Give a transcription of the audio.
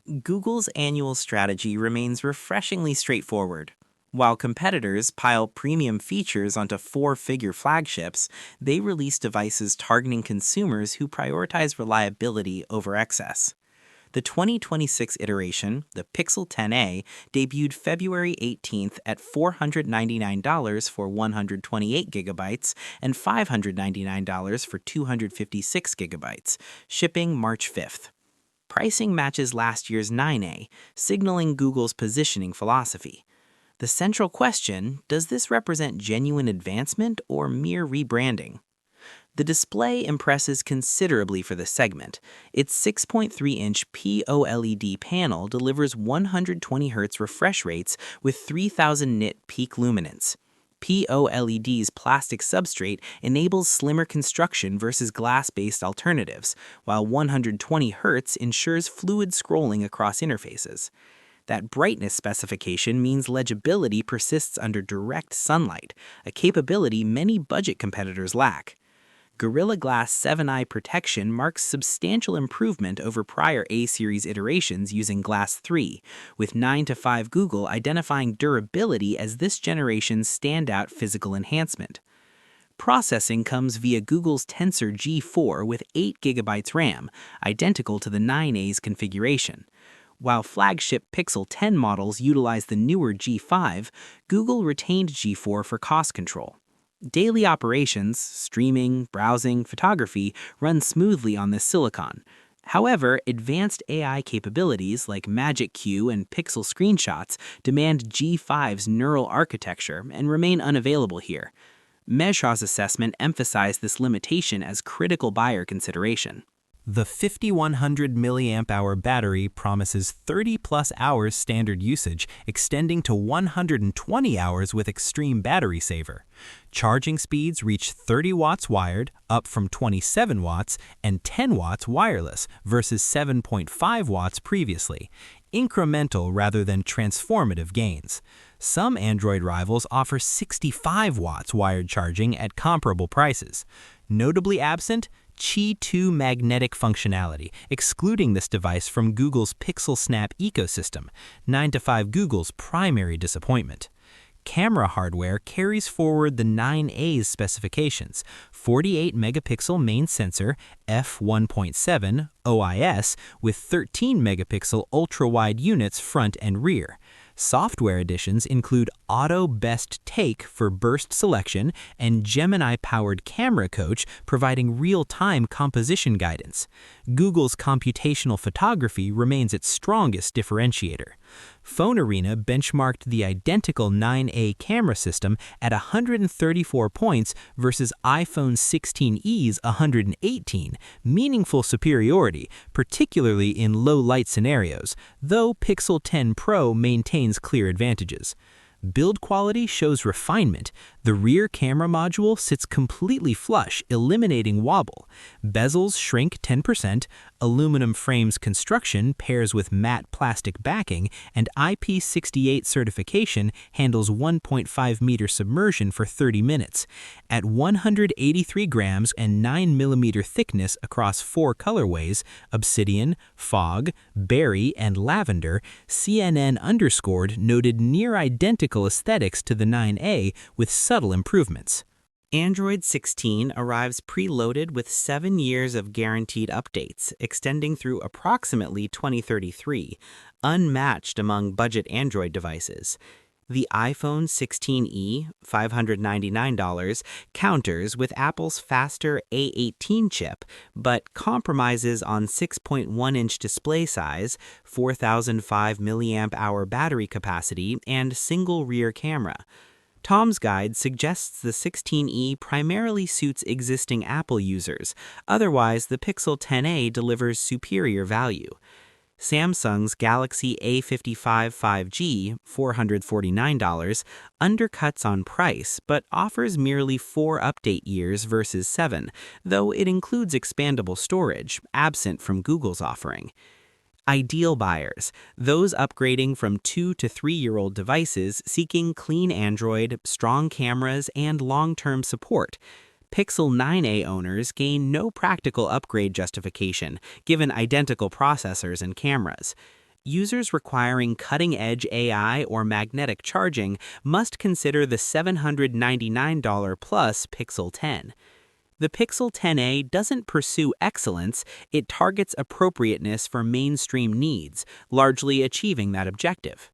Google's annual strategy remains refreshingly straightforward. While competitors pile premium features onto four-figure flagships, they release devices targeting consumers who prioritize reliability over excess. The 2026 iteration, the Pixel 10a, debuted February 18th at $499 for 128 gigabytes and $599 for 256 gigabytes, shipping March 5th. Pricing matches last year's 9A, signaling Google's positioning philosophy. The central question, does this represent genuine advancement or mere rebranding? The display impresses considerably for this segment. Its 6.3-inch P-OLED panel delivers 120Hz refresh rates with 3000 nit peak luminance. P-OLED's plastic substrate enables slimmer construction versus glass-based alternatives, while 120Hz ensures fluid scrolling across interfaces. That brightness specification means legibility persists under direct sunlight, a capability many budget competitors lack. Gorilla Glass 7i protection marks substantial improvement over prior A-series iterations using Glass 3, with 9 to 5 Google identifying durability as this generation's standout physical enhancement. Processing comes via Google's Tensor G4 with 8 GB RAM, identical to the 9A's configuration. While flagship Pixel 10 models utilize the newer G5, Google retained G4 for cost control. Daily operations, streaming, browsing, photography run smoothly on this silicon. However, advanced AI capabilities like Magic Q and Pixel screenshots demand G5's neural architecture and remain unavailable here. Meshra's assessment emphasized this limitation as critical buyer consideration. The 5100 mAh battery promises 30-plus hours standard usage, extending to 120 hours with extreme battery saver. Charging speeds reach 30 watts wired, up from 27 watts, and 10 watts wireless versus 7.5 watts previously. Incremental rather than transformative gains. Some Android rivals offer 65 watts wired charging at comparable prices. Notably absent, Qi 2 magnetic functionality, excluding this device from Google's Pixel Snap ecosystem, 9 to 5 Google's primary disappointment. Camera hardware carries forward the 9A's specifications, 48-megapixel main sensor, f1.7 OIS with 13-megapixel ultra-wide units front and rear. Software additions include Auto Best Take for burst selection and Gemini-powered Camera Coach providing real-time composition guidance. Google's computational photography remains its strongest differentiator. Phone Arena benchmarked the identical 9A camera system at 134 points versus iPhone 16e's 118, meaningful superiority, particularly in low-light scenarios, though Pixel 10 Pro maintains clear advantages. Build quality shows refinement. The rear camera module sits completely flush, eliminating wobble. Bezels shrink 10%, aluminum frames construction pairs with matte plastic backing, and IP68 certification handles 1.5-meter submersion for 30 minutes. At 183 grams and 9mm thickness across 4 colorways, obsidian, fog, berry, and lavender, CNN underscored noted near-identical aesthetics to the 9A with subtle improvements. Android 16 arrives preloaded with 7 years of guaranteed updates, extending through approximately 2033, unmatched among budget Android devices. The iPhone 16e, $599, counters with Apple's faster A18 chip, but compromises on 6.1-inch display size, 4005 mAh battery capacity, and single rear camera. Tom's Guide suggests the 16e primarily suits existing Apple users, otherwise the Pixel 10a delivers superior value. Samsung's Galaxy A55 5G, $449, undercuts on price but offers merely 4 update years versus 7, though it includes expandable storage, absent from Google's offering. Ideal buyers, those upgrading from 2 to 3-year-old devices seeking clean Android, strong cameras, and long-term support. Pixel 9a owners gain no practical upgrade justification, given identical processors and cameras. Users requiring cutting-edge AI or magnetic charging must consider the $799 plus Pixel 10. The Pixel 10a doesn't pursue excellence, it targets appropriateness for mainstream needs, largely achieving that objective.